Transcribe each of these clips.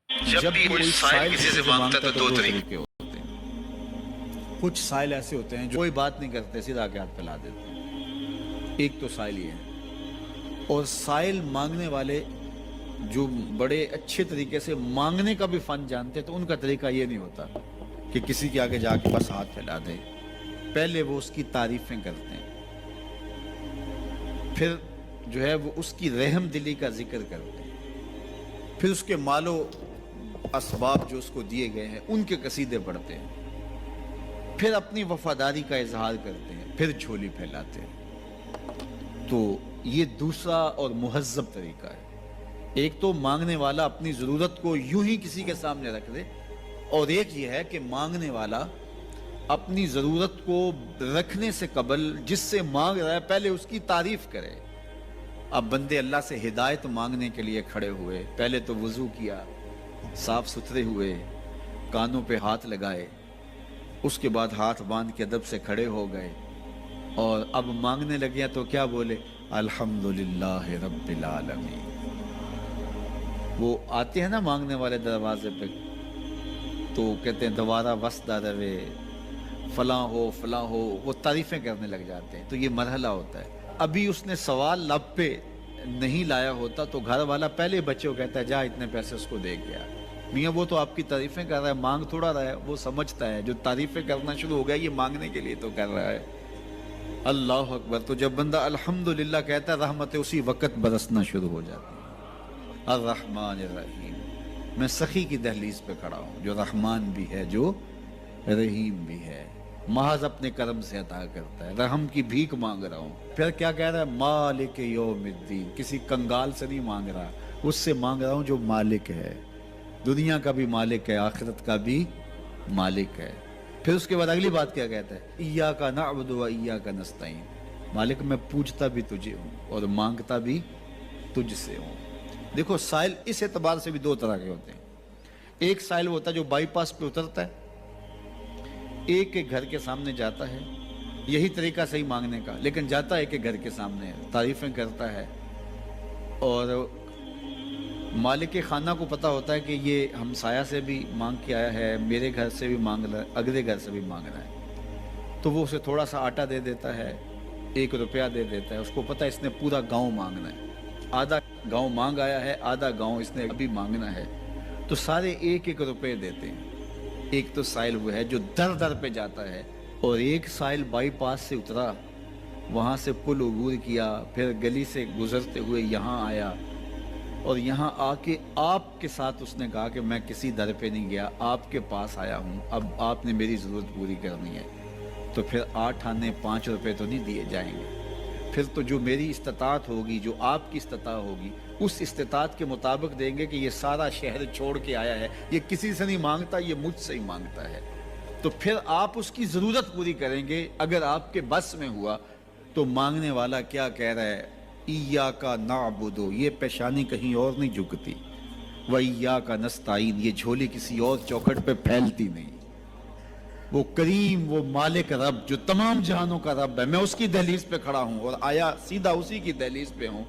جب بھی کوئی سائل کسی سے مانگتا ہے تو دو طریقے ہوتے ہیں. کچھ سائل ایسے ہوتے ہیں جو کوئی بات نہیں کرتے، سیدھا آگے ہاتھ پھیلا دیتے ہیں. ایک تو سائل یہ ہے. اور سائل مانگنے والے جو بڑے اچھے طریقے سے مانگنے کا بھی فن جانتے ہیں تو ان کا طریقہ یہ نہیں ہوتا کہ کسی کے آگے جا کے بس ہاتھ پھیلا دیں. پہلے وہ اس کی تعریفیں کرتے ہیں، پھر جو ہے وہ اس کی رحم دلی کا ذکر کرتے ہیں، پھر اس کے مال و اسباب جو اس کو دیے گئے ہیں ان کے قصیدے پڑھتے ہیں، پھر اپنی وفاداری کا اظہار کرتے ہیں، پھر جھولی پھیلاتے ہیں. تو یہ دوسرا اور مہذب طریقہ ہے. ایک تو مانگنے والا اپنی ضرورت کو یوں ہی کسی کے سامنے رکھ دے، اور ایک یہ ہے کہ مانگنے والا اپنی ضرورت کو رکھنے سے قبل جس سے مانگ رہا ہے پہلے اس کی تعریف کرے. اب بندے اللہ سے ہدایت مانگنے کے لیے کھڑے ہوئے، پہلے تو وضو کیا، صاف ستھرے ہوئے، کانوں پہ ہاتھ لگائے، اس کے بعد ہاتھ باندھ کے ادب سے کھڑے ہو گئے، اور اب مانگنے لگے تو کیا بولے؟ الحمدللہ رب العالمین. وہ آتے ہیں نا مانگنے والے دروازے پہ تو کہتے ہیں دوبارہ وسدہ روے، فلاں ہو فلاں ہو، وہ تعریفیں کرنے لگ جاتے ہیں. تو یہ مرحلہ ہوتا ہے. ابھی اس نے سوال لب پہ نہیں لایا ہوتا تو گھر والا پہلے بچے کو کہتا ہے جا اتنے پیسے اس کو دے گیا. میاں وہ تو آپ کی تعریفیں کر رہا ہے، مانگ تھوڑا رہا ہے. وہ سمجھتا ہے جو تعریفیں کرنا شروع ہو گیا یہ مانگنے کے لیے تو کر رہا ہے. اللہ اکبر. تو جب بندہ الحمدللہ کہتا ہے رحمتیں اسی وقت برسنا شروع ہو جاتی ہیں. الرحمن الرحیم. میں سخی کی دہلیز پہ کھڑا ہوں جو رحمان بھی ہے جو رحیم بھی ہے، محض اپنے کرم سے عطا کرتا ہے. رحم کی بھیک مانگ رہا ہوں. پھر کیا کہہ رہا ہے؟ مالک یوم الدین. کسی کنگال سے نہیں مانگ رہا، اس سے مانگ رہا ہوں جو مالک ہے، دنیا کا بھی مالک ہے، آخرت کا بھی مالک ہے. پھر اس کے بعد اگلی بات کیا کہتا ہے؟ ایاک نعبد و ایاک نستعین. مالک میں پوجتا بھی تجھے ہوں اور مانگتا بھی تجھ سے ہوں. دیکھو سائل اس اعتبار سے بھی دو طرح کے ہوتے ہیں. ایک سائل ہوتا ہے جو بائی پاس پہ اترتا ہے، ایک کے گھر کے سامنے جاتا ہے، یہی طریقہ صحیح مانگنے کا، لیکن جاتا ہے کہ گھر کے سامنے تعریفیں کرتا ہے، اور مالک خانہ کو پتہ ہوتا ہے کہ یہ ہمسایہ سے بھی مانگ کے آیا ہے، میرے گھر سے بھی مانگ رہا ہے، اگلے گھر سے بھی مانگ رہا ہے. تو وہ اسے تھوڑا سا آٹا دے دیتا ہے، 1 روپیہ دے دیتا ہے. اس کو پتہ ہے اس نے پورا گاؤں مانگنا ہے، آدھا گاؤں مانگ آیا ہے، آدھا گاؤں اس نے ابھی مانگنا ہے. تو سارے 1-1 روپے دیتے ہیں. ایک تو سائل وہ ہے جو در در پہ جاتا ہے، اور ایک سائل بائی پاس سے اترا، وہاں سے پل عبور کیا، پھر گلی سے گزرتے ہوئے یہاں آیا، اور یہاں آ کے آپ کے ساتھ اس نے کہا کہ میں کسی در پہ نہیں گیا، آپ کے پاس آیا ہوں، اب آپ نے میری ضرورت پوری کرنی ہے. تو پھر 8 آنے 5 روپے تو نہیں دیے جائیں گے. پھر تو جو میری استطاعت ہوگی، جو آپ کی استطاعت ہوگی، اس استطاعت کے مطابق دیں گے کہ یہ سارا شہر چھوڑ کے آیا ہے، یہ کسی سے نہیں مانگتا، یہ مجھ سے ہی مانگتا ہے. تو پھر آپ اس کی ضرورت پوری کریں گے. اگر آپ کے بس میں ہوا تو مانگنے والا کیا کہہ رہا ہے؟ ایاک نعبد. یہ پیشانی کہیں اور نہیں جھکتی، وایاک نستعین. یہ جھولی کسی اور چوکھٹ پہ پھیلتی نہیں. وہ کریم، وہ مالک رب جو تمام جہانوں کا رب ہے، میں اس کی دہلیز پہ کھڑا ہوں اور آیا سیدھا اسی کی دہلیز پہ ہوں.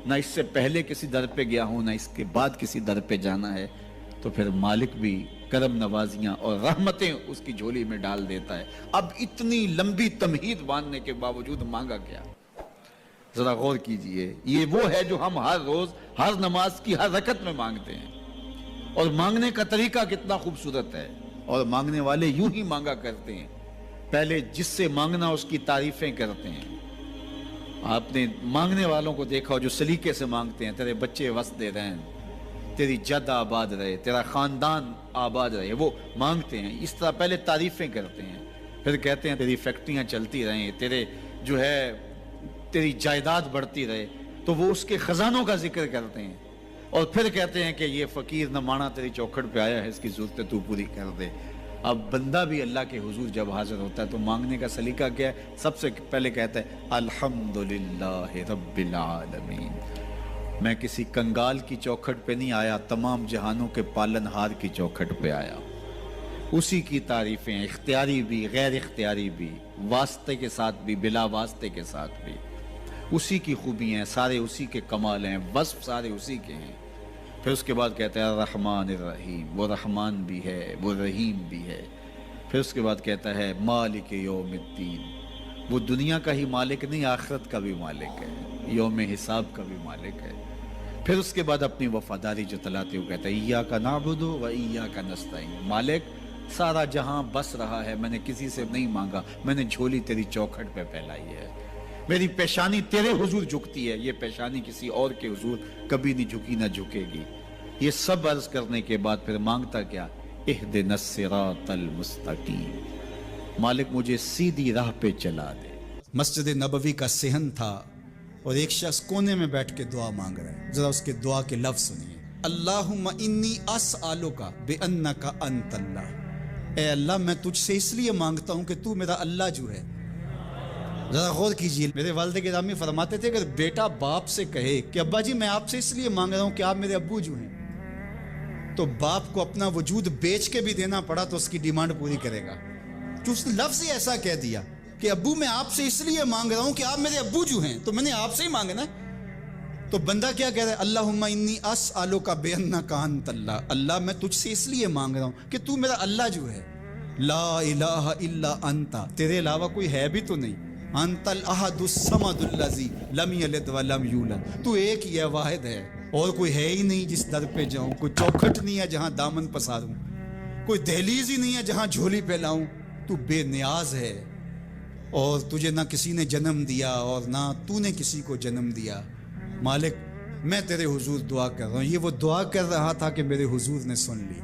نہ اس سے پہلے کسی در پہ گیا ہوں، نہ اس کے بعد کسی در پہ جانا ہے. تو پھر مالک بھی کرم نوازیاں اور رحمتیں اس کی جھولی میں ڈال دیتا ہے. اب اتنی لمبی تمہید باندھنے کے باوجود مانگا کیا؟ ذرا غور کیجئے. یہ وہ ہے جو ہم ہر روز ہر نماز کی ہر رکعت میں مانگتے ہیں، اور مانگنے کا طریقہ کتنا خوبصورت ہے. اور مانگنے والے یوں ہی مانگا کرتے ہیں. پہلے جس سے مانگنا اس کی تعریفیں کرتے ہیں. آپ نے مانگنے والوں کو دیکھا جو سلیقے سے مانگتے ہیں، تیرے بچے وسدے رہیں، تیری جد آباد رہے، تیرا خاندان آباد رہے. وہ مانگتے ہیں اس طرح، پہلے تعریفیں کرتے ہیں، پھر کہتے ہیں تیری فیکٹریاں چلتی رہیں، تیرے جو ہے تیری جائیداد بڑھتی رہے. تو وہ اس کے خزانوں کا ذکر کرتے ہیں، اور پھر کہتے ہیں کہ یہ فقیر نمانہ تیری چوکھٹ پہ آیا ہے، اس کی ضرورتیں تو پوری کر دے. اب بندہ بھی اللہ کے حضور جب حاضر ہوتا ہے تو مانگنے کا سلیقہ کیا ہے؟ سب سے پہلے کہتا ہے الحمدللہ رب العالمین. میں کسی کنگال کی چوکھٹ پہ نہیں آیا، تمام جہانوں کے پالن ہار کی چوکھٹ پہ آیا. اسی کی تعریفیں اختیاری بھی غیر اختیاری بھی، واسطے کے ساتھ بھی بلا واسطے کے ساتھ بھی. اسی کی خوبی ہیں، سارے اسی کے کمال ہیں، وصف سارے اسی کے ہیں. پھر اس کے بعد کہتا ہے الرحمن الرحیم، وہ رحمان بھی ہے وہ رحیم بھی ہے۔ پھر اس کے بعد کہتا ہے مالک یوم الدین، وہ دنیا کا ہی مالک نہیں، آخرت کا بھی مالک ہے، یوم حساب کا بھی مالک ہے۔ پھر اس کے بعد اپنی وفاداری جتلاتے ہوئے کہتا ہے ایاک نعبد و ایاک نستعین، مالک سارا جہاں بس رہا ہے، میں نے کسی سے نہیں مانگا، میں نے جھولی تیری چوکھٹ پہ پھیلائی ہے، میری پیشانی تیرے حضور جھکتی ہے، یہ پیشانی کسی اور کے حضور کبھی نہیں جھکی نہ جھکے گی۔ یہ سب عرض کرنے کے بعد پھر مانگتا کیا؟ اہدنا الصراط المستقیم، مالک مجھے سیدھی راہ پہ چلا دے۔ مسجد نبوی کا صحن تھا اور ایک شخص کونے میں بیٹھ کے دعا مانگ رہا ہے، ذرا اس کے دعا کے لفظ سنیے۔ اللہم انی اسألک بانک انت اللہ، اے اللہ میں تجھ سے اس لیے مانگتا ہوں کہ تو میرا اللہ جو ہے۔ ذرا غور کیجیے، میرے والد گرامی فرماتے تھے اگر بیٹا باپ سے کہے کہ ابا جی میں آپ سے اس لیے مانگ رہا ہوں کہ آپ میرے ابو جو ہیں، تو باپ کو اپنا وجود بیچ کے بھی دینا پڑا تو اس کی ڈیمانڈ پوری کرے گا، کہ اس نے لفظ ہی ایسا کہہ دیا کہ ابو میں آپ سے اس لیے مانگ رہا ہوں کہ آپ میرے ابو جو ہیں، تو میں نے آپ سے ہی مانگنا ہے۔ تو بندہ کیا کہہ رہا ہے؟ اللہم انی اسألک بانک انت اللہ، اللہ میں تجھ سے اس لیے مانگ رہا ہوں کہ تو میرا اللہ جو ہے، لا الہ الا انت، تیرے علاوہ کوئی ہے بھی تو نہیں، انت الاحد الصمد الذی لم یلد ولم یولد، تو ایک ہی ہے، واحد ہے، اور کوئی ہے ہی نہیں جس در پہ جاؤں، کوئی چوکھٹ نہیں ہے جہاں دامن پساروں، کوئی دہلیز ہی نہیں ہے جہاں جھولی پہ لاؤں، تو بے نیاز ہے، اور تجھے نہ کسی نے جنم دیا اور نہ تو نے کسی کو جنم دیا۔ مالک میں تیرے حضور دعا کر رہا ہوں۔ یہ وہ دعا کر رہا تھا کہ میرے حضور نے سن لی۔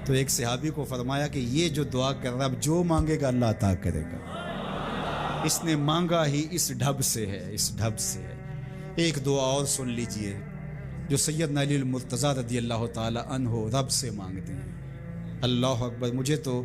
تو ایک صحابی کو فرمایا کہ یہ جو دعا کر رہا ہے اب جو مانگے گا اللہ عطا کرے گا، اس نے مانگا ہی اس ڈھب سے ہے، اس ڈھب سے ہے۔ ایک دعا اور سن لیجئے جو سیدنا علی المرتضیٰ رضی اللہ تعالی عنہ رب سے مانگتے ہیں۔ اللہ اکبر، مجھے تو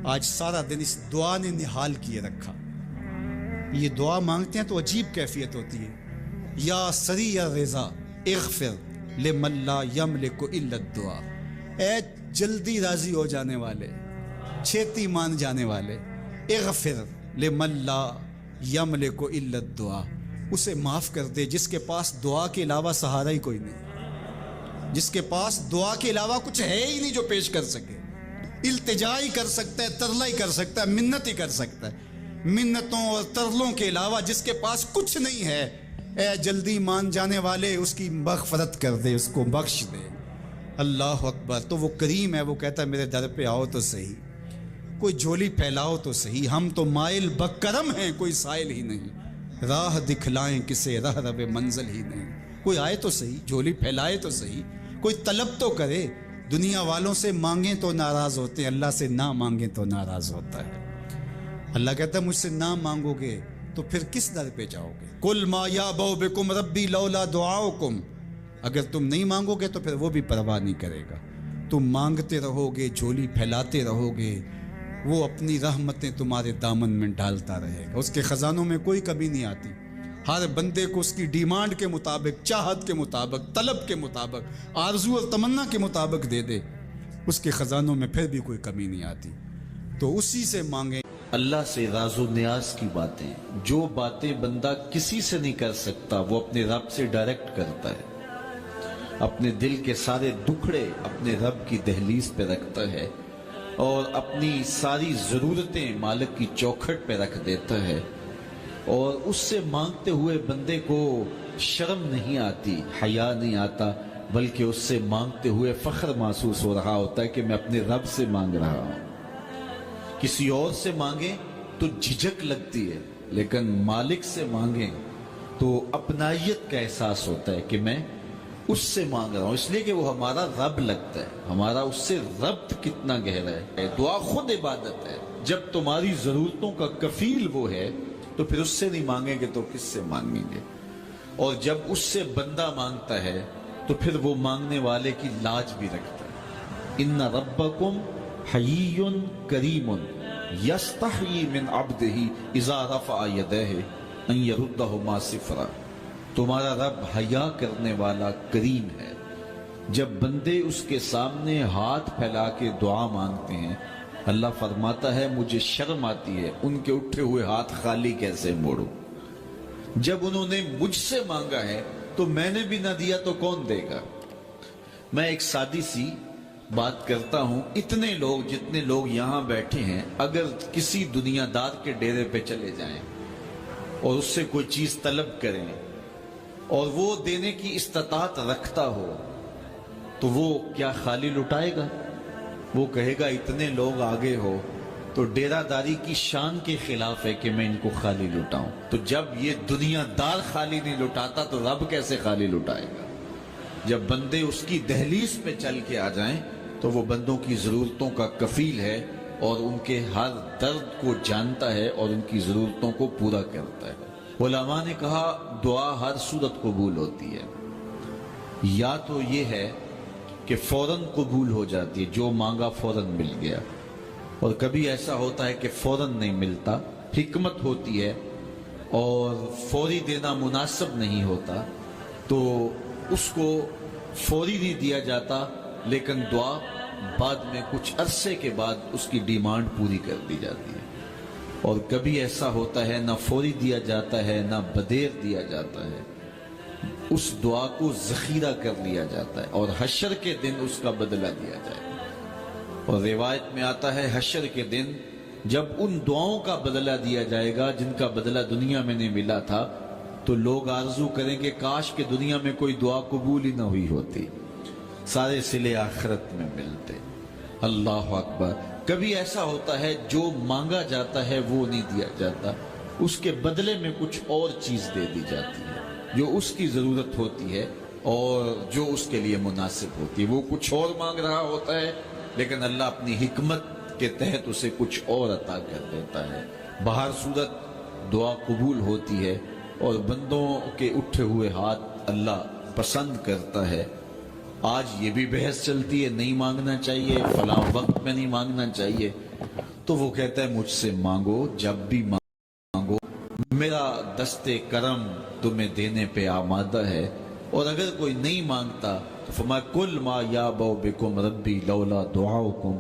آج سارا دن اس دعا نے نحال کیے رکھا۔ یہ دعا مانگتے ہیں تو عجیب کیفیت ہوتی ہے۔ یا سریع الرضا اغفر لمن لا یملک الا الدعا، اے جلدی راضی ہو جانے والے، چھیتی مان جانے والے، اغفر لمن لا یملک الا الدعا، اسے معاف کر دے جس کے پاس دعا کے علاوہ سہارا ہی کوئی نہیں، جس کے پاس دعا کے علاوہ کچھ ہے ہی نہیں جو پیش کر سکے۔ التجا ہی کر سکتا ہے، ترلا ہی کر سکتا ہے، منت ہی کر سکتا ہے، منتوں اور ترلوں کے علاوہ جس کے پاس کچھ نہیں ہے، اے جلدی مان جانے والے اس کی مغفرت کر دے، اس کو بخش دے۔ اللہ اکبر۔ تو وہ کریم ہے، وہ کہتا ہے میرے در پہ آؤ تو صحیح، کوئی جھولی پھیلاؤ تو صحیح، ہم تو مائل بکرم ہیں، کوئی سائل ہی نہیں، راہ دکھلائیں کسے رہ رب منزل ہی نہیں، کوئی آئے تو صحیح، جھولی پھیلائے تو صحیح، کوئی طلب تو کرے۔ دنیا والوں سے مانگیں تو ناراض ہوتے ہیں، اللہ سے نہ مانگیں تو ناراض ہوتا ہے۔ اللہ کہتا ہے مجھ سے نہ مانگو گے تو پھر کس در پہ جاؤ گے؟ قل ما یعبؤ بکم ربی لولا دعاؤکم، اگر تم نہیں مانگو گے تو پھر وہ بھی پرواہ نہیں کرے گا، تم مانگتے رہو گے، جھولی پھیلاتے رہو گے، وہ اپنی رحمتیں تمہارے دامن میں ڈالتا رہے گا، اس کے خزانوں میں کوئی کمی نہیں آتی، ہر بندے کو اس کی ڈیمانڈ کے مطابق، چاہت کے مطابق، طلب کے مطابق، آرزو اور تمنا کے مطابق دے دے، اس کے خزانوں میں پھر بھی کوئی کمی نہیں آتی۔ تو اسی سے مانگیں۔ اللہ سے راز و نیاز کی باتیں، جو باتیں بندہ کسی سے نہیں کر سکتا وہ اپنے رب سے ڈائریکٹ کرتا ہے، اپنے دل کے سارے دکھڑے اپنے رب کی دہلیز پہ رکھتا ہے، اور اپنی ساری ضرورتیں مالک کی چوکھٹ پہ رکھ دیتا ہے، اور اس سے مانگتے ہوئے بندے کو شرم نہیں آتی، حیا نہیں آتا، بلکہ اس سے مانگتے ہوئے فخر محسوس ہو رہا ہوتا ہے کہ میں اپنے رب سے مانگ رہا ہوں۔ کسی اور سے مانگیں تو جھجک لگتی ہے، لیکن مالک سے مانگیں تو اپنائیت کا احساس ہوتا ہے کہ میں اس سے مانگ رہا ہوں، اس لیے کہ وہ ہمارا رب لگتا ہے، ہمارا اس سے ربط کتنا گہرا ہے۔ دعا خود عبادت ہے، جب تمہاری ضرورتوں کا کفیل وہ ہے تو پھر اس سے نہیں مانگیں گے تو کس سے مانگیں گے؟ اور جب اس سے بندہ مانگتا ہے تو پھر وہ مانگنے والے کی لاج بھی رکھتا ہے۔ ان ربکم حیی کریم یستحیی من عبدہ اذا رفع یدیہ ان یردہما صفرا، تمہارا رب حیا کرنے والا کریم ہے، جب بندے اس کے سامنے ہاتھ پھیلا کے دعا مانگتے ہیں اللہ فرماتا ہے مجھے شرم آتی ہے ان کے اٹھے ہوئے ہاتھ خالی کیسے موڑوں، جب انہوں نے مجھ سے مانگا ہے تو میں نے بھی نہ دیا تو کون دے گا؟ میں ایک سادی سی بات کرتا ہوں، اتنے لوگ جتنے لوگ یہاں بیٹھے ہیں اگر کسی دنیا دار کے ڈیرے پہ چلے جائیں اور اس سے کوئی چیز طلب کریں اور وہ دینے کی استطاعت رکھتا ہو تو وہ کیا خالی لٹائے گا؟ وہ کہے گا اتنے لوگ آگے ہو تو ڈیرہ داری کی شان کے خلاف ہے کہ میں ان کو خالی لٹاؤں۔ تو جب یہ دنیا دار خالی نہیں لٹاتا تو رب کیسے خالی لٹائے گا؟ جب بندے اس کی دہلیز پہ چل کے آ جائیں تو وہ بندوں کی ضرورتوں کا کفیل ہے اور ان کے ہر درد کو جانتا ہے اور ان کی ضرورتوں کو پورا کرتا ہے۔ علماء نے کہا دعا ہر صورت قبول ہوتی ہے، یا تو یہ ہے کہ فوراً قبول ہو جاتی ہے، جو مانگا فوراً مل گیا، اور کبھی ایسا ہوتا ہے کہ فوراً نہیں ملتا، حکمت ہوتی ہے اور فوری دینا مناسب نہیں ہوتا تو اس کو فوری نہیں دیا جاتا، لیکن دعا بعد میں کچھ عرصے کے بعد اس کی ڈیمانڈ پوری کر دی جاتی ہے۔ اور کبھی ایسا ہوتا ہے نہ فوری دیا جاتا ہے نہ بدیر دیا جاتا ہے، اس دعا کو ذخیرہ کر لیا جاتا ہے اور حشر کے دن اس کا بدلہ دیا جائے گا۔ اور روایت میں آتا ہے حشر کے دن جب ان دعاؤں کا بدلہ دیا جائے گا جن کا بدلہ دنیا میں نہیں ملا تھا تو لوگ آرزو کریں گے کاش کہ دنیا میں کوئی دعا قبول ہی نہ ہوئی ہوتی، سارے صلے آخرت میں ملتے۔ اللہ اکبر۔ کبھی ایسا ہوتا ہے جو مانگا جاتا ہے وہ نہیں دیا جاتا، اس کے بدلے میں کچھ اور چیز دے دی جاتی ہے جو اس کی ضرورت ہوتی ہے اور جو اس کے لیے مناسب ہوتی ہے۔ وہ کچھ اور مانگ رہا ہوتا ہے لیکن اللہ اپنی حکمت کے تحت اسے کچھ اور عطا کر دیتا ہے۔ بہر صورت دعا قبول ہوتی ہے اور بندوں کے اٹھے ہوئے ہاتھ اللہ پسند کرتا ہے۔ آج یہ بھی بحث چلتی ہے نہیں مانگنا چاہیے، فلاں وقت میں نہیں مانگنا چاہیے، تو وہ کہتا ہے مجھ سے مانگو جب بھی مانگو، میرا دست کرم تمہیں دینے پہ آمادہ ہے۔ اور اگر کوئی نہیں مانگتا تو فرمایا کل ما یابو بکم ربی لولا دعاؤکم،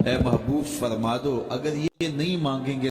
اے محبوب فرما دو اگر یہ نہیں مانگیں گے